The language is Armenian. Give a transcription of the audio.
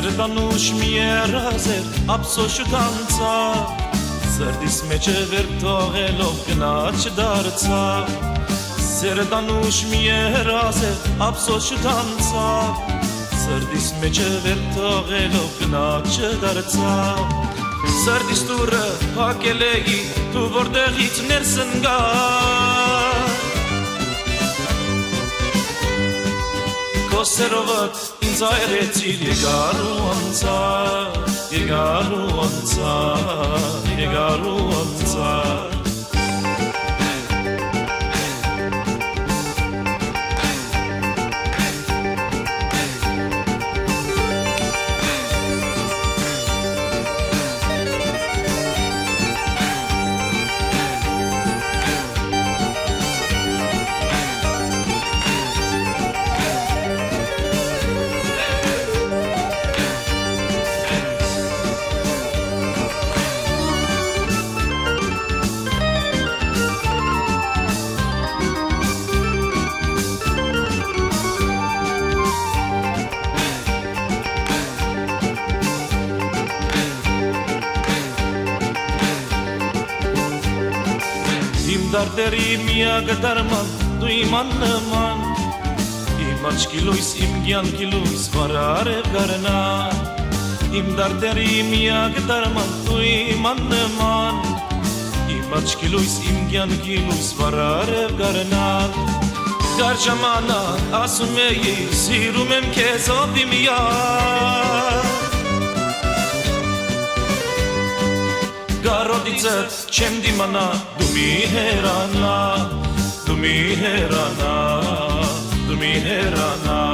Սերտանուշ մի երազեր ափսոս չդանցա Սրտիս մեջը վեր թողելով գնաց չդարձա Սերտանուշ մի երազեր ափսոս չդանցա Սրտիս մեջը վեր թողելով գնաց չդարձա Սրտիս դուրը փակել էի դու որտեղից ներս ընկա Կոսերովդ ինձ այրեցիր եկարու անցա Եկարու անցա Եկարու անցա Իմ դարտերի միակ դարման դու իմ աննման Իմ աչքի լույս, իմ կյանքի լույս վարարև գարնա Իմ դարտերի միակ դարման դու իմ աննման Իմ աչքի լույս, իմ կյանքի լույս վարարև գարնա Գար ժամանակ ասում էի սիրում եմ քեզ ով իմ յար Գարոտիցդ չեմ դիմանա դու մի հերանա Դու մի հերանա Դու մի հերանա